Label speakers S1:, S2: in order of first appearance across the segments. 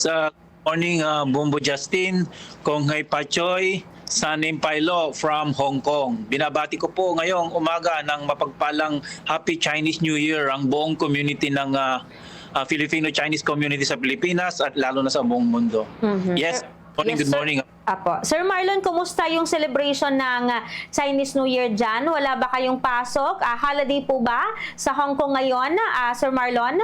S1: Sa morning, Bumbo Justin, Konghai Pachoy, Sanim Pailo from Hong Kong. Binabati ko po ngayong umaga ng mapagpalang Happy Chinese New Year ang buong community ng Filipino-Chinese community sa Pilipinas at lalo na sa buong mundo. Yes, morning,
S2: Yes,
S1: good
S2: sir.
S1: morning.
S2: Apo. Sir Marlon, kumusta yung celebration ng Chinese New Year dyan? Wala ba kayong pasok? Holiday po ba sa Hong Kong ngayon, Sir Marlon?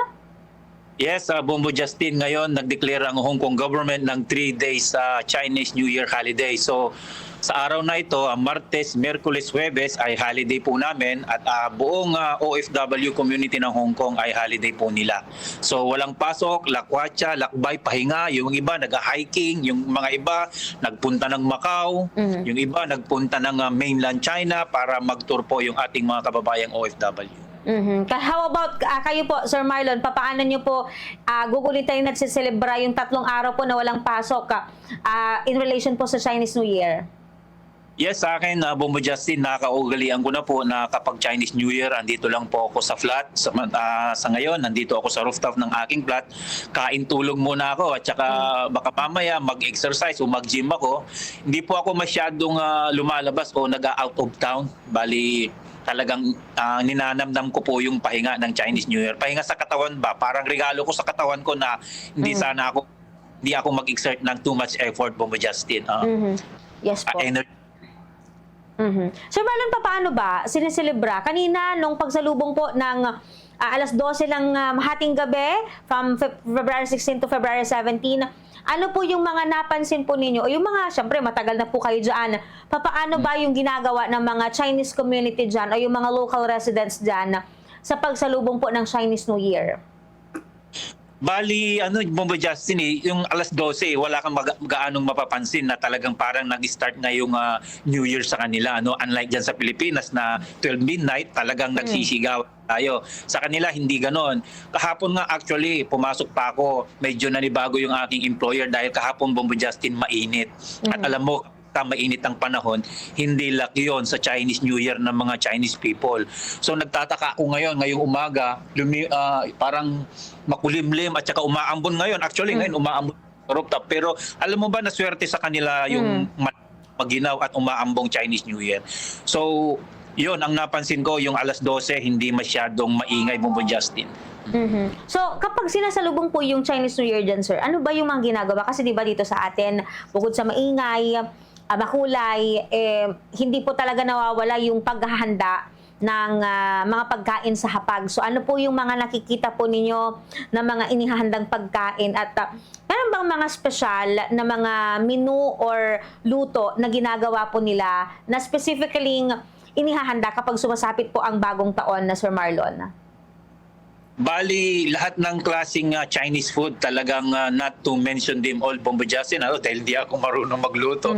S1: Yes, Bumbo Justin, ngayon nag-declare ang Hong Kong government ng 3 days Chinese New Year holiday. So sa araw na ito, Martes, Miyerkules, Huwebes ay holiday po namin at buong OFW community ng Hong Kong ay holiday po nila. So walang pasok, lakwatsa, lakbay, pahinga. Yung iba nag-hiking, yung mga iba nagpunta ng Macau, yung iba nagpunta ng mainland China para mag-tour po yung ating mga kababayang OFW.
S2: How about kayo po, Sir Marlon? Paano nyo po gugulitin at siselebra yung 3 araw po na walang pasok in relation po sa Chinese New Year?
S1: Yes, sa akin, Bumbo Justin, nakakaugalian ko na po na kapag Chinese New Year, andito lang po ako sa flat. Sa ngayon, nandito ako sa rooftop ng aking flat. Kain tulog muna ako at saka baka mamaya mag-exercise o mag-gym ako. Hindi po ako masyadong lumalabas o nag-out of town. Bali, talagang ninanamnam ko po yung pahinga ng Chinese New Year. Pahinga sa katawan ba? Parang regalo ko sa katawan ko na hindi hindi ako mag-exert ng too much effort, Bumbo Justin.
S2: Yes po.
S1: Energy.
S2: Sir Marlon, paano ba siniselebra? Kanina, nung pagsalubong po ng alas 12 ng hating gabi, from February 16 to February 17, ano po yung mga napansin po ninyo? O yung mga, syempre, matagal na po kayo dyan. Paano ba yung ginagawa ng mga Chinese community dyan o yung mga local residents dyan sa pagsalubong po ng Chinese New Year?
S1: Bali, Bumbo Justin, yung alas 12, wala kang gaanong mapapansin na talagang parang nag-start na yung New Year sa kanila. Unlike dyan sa Pilipinas na 12 midnight, talagang nagsisigaw tayo. Sa kanila, hindi ganon. Kahapon nga actually, pumasok pa ako, medyo nanibago yung aking employer dahil kahapon, Bumbo Justin, mainit. At alam mo, mainit ang panahon, hindi luck yun sa Chinese New Year ng mga Chinese people. So nagtataka ako ngayong umaga, parang makulimlim at saka umaambon ngayon. Actually ngayon umaambon sa rooftop. Pero alam mo ba na swerte sa kanila yung maginaw at umaambong Chinese New Year. So yun, ang napansin ko, yung alas 12, hindi masyadong maingay, Bumbo Justin.
S2: So, kapag sinasalubong po yung Chinese New Year dyan, sir, ano ba yung mga ginagawa? Kasi di ba dito sa atin, bukod sa maingay, makulay, hindi po talaga nawawala yung paghahanda ng mga pagkain sa hapag. So ano po yung mga nakikita po ninyo na mga inihahandang pagkain at meron bang mga special na mga menu or luto na ginagawa po nila na specifically inihahanda kapag sumasapit po ang bagong taon na Sir Marlon?
S1: Bali, lahat ng klaseng Chinese food talagang not to mention them all, Bumbo Justin, dahil di ako marunong magluto.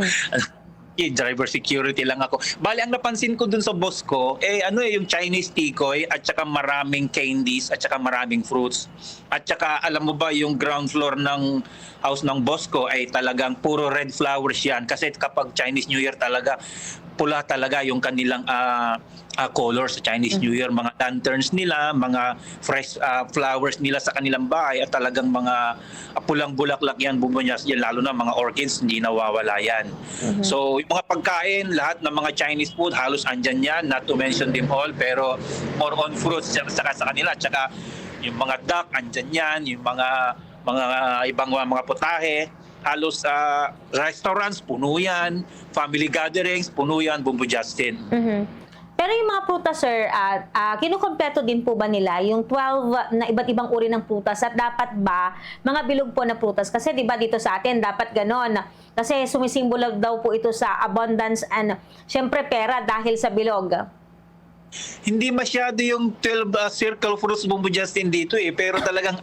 S1: Driver security lang ako. Bali, ang napansin ko dun sa boss ko, yung Chinese tikoy at saka maraming candies at saka maraming fruits. At saka alam mo ba yung ground floor ng house ng boss ko ay talagang puro red flowers yan. Kasi kapag Chinese New Year talaga, pula talaga yung kanilang colors sa Chinese New Year. Mga lanterns nila, mga fresh flowers nila sa kanilang bahay at talagang mga pulang bulaklak yan, bumunyas yan, lalo na mga orchids, hindi nawawala yan. So, yung mga pagkain, lahat ng mga Chinese food, halos andyan yan, not to mention them all, pero more on fruits saka sa kanila. Tsaka yung mga duck, andyan yan, yung mga ibang mga putahe, halos restaurants, puno yan, family gatherings, puno yan, Bumbo Justin.
S2: Pero yung mga prutas, sir, kinukompleto din po ba nila yung 12 na iba't ibang uri ng prutas at dapat ba mga bilog po na prutas? Kasi di ba dito sa atin dapat ganon. Kasi sumisimbolo daw po ito sa abundance and syempre pera dahil sa bilog.
S1: Hindi masyado yung 12 circle fruits, Bumbo Justin, dito pero talagang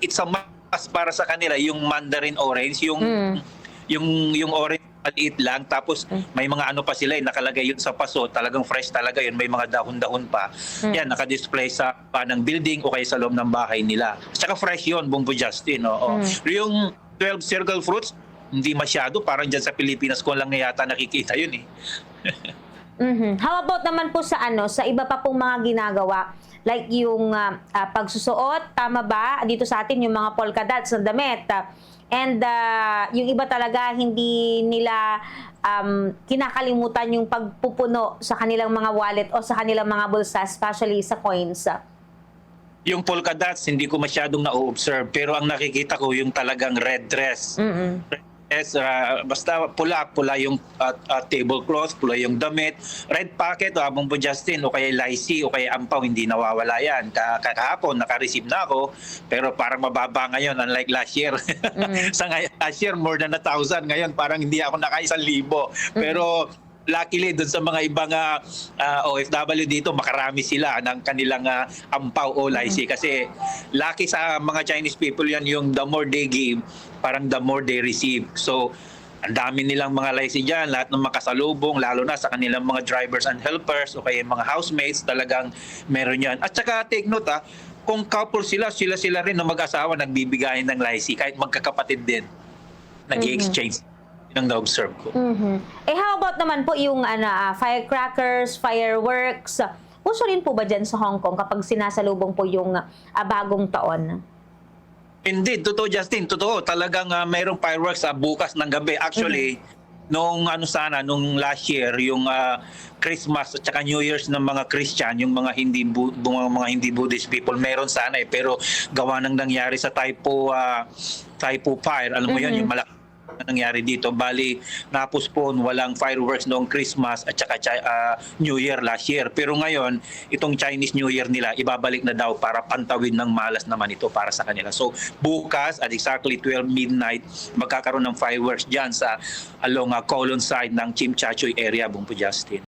S1: it's a must para sa kanila yung mandarin orange, yung orange maliit lang, tapos may mga ano pa sila nakalagay yun sa paso, talagang fresh talaga yun, may mga dahon-dahon pa. Yan, naka-display sa panang building o kaya sa loob ng bahay nila. Tsaka fresh yun, Bumbo Justin. Yung 12 circle fruits, hindi masyado, parang dyan sa Pilipinas ko lang yata nakikita yun
S2: How about naman po sa sa iba pa pong mga ginagawa? Like yung pagsusuot, tama ba? Dito sa atin yung mga polka dots na damit. And yung iba talaga hindi nila kinakalimutan yung pagpupuno sa kanilang mga wallet o sa kanilang mga bulsa, especially sa coins.
S1: Yung polka dots, hindi ko masyadong na-observe. Pero ang nakikita ko, yung talagang red dress.
S2: Mm-mm.
S1: Red dress, basta pula yung tablecloth, pula yung damit. Red packet, Bumbo Justin, o kaya Lycee, o kaya Ampaw, hindi nawawala yan. Kahapon, naka-receive na ako, pero parang mababa ngayon, unlike last year. Last year, more than 1,000. Ngayon, parang hindi ako naka-1,000. Pero luckily, dun sa mga ibang OFW dito, makarami sila ng kanilang Ampaw o Lycee. Kasi lucky sa mga Chinese people yan, yung the more they give, parang the more they receive. So, ang dami nilang mga Lycee dyan, lahat ng makasalubong, lalo na sa kanilang mga drivers and helpers o kaya mga housemates, talagang meron yan. At saka take note kung couple sila rin na mag-asawa, nagbibigayan ng Lycee, kahit magkakapatid din, nag-exchange. Yun ang na-observe ko.
S2: Eh how about naman po yung firecrackers, fireworks? Uso rin po ba dyan sa Hong Kong kapag sinasalubong po yung bagong taon?
S1: Indeed, totoo Justin, totoo. Talagang mayroong fireworks bukas ng gabi. Actually, nung last year, yung Christmas at saka New Year's ng mga Christian, yung mga hindi Buddhist people, meron sana pero gawa ng nangyari sa Taipo fire. Alam mo yun, yung malaki na nangyari dito. Bali, na-postpone, walang fireworks noong Christmas at saka New Year last year. Pero ngayon, itong Chinese New Year nila, ibabalik na daw para pantawid ng malas naman ito para sa kanila. So, bukas at exactly 12 midnight, magkakaroon ng fireworks dyan sa along Kowloon side ng Chim Chachoy area, Bumpo Justin.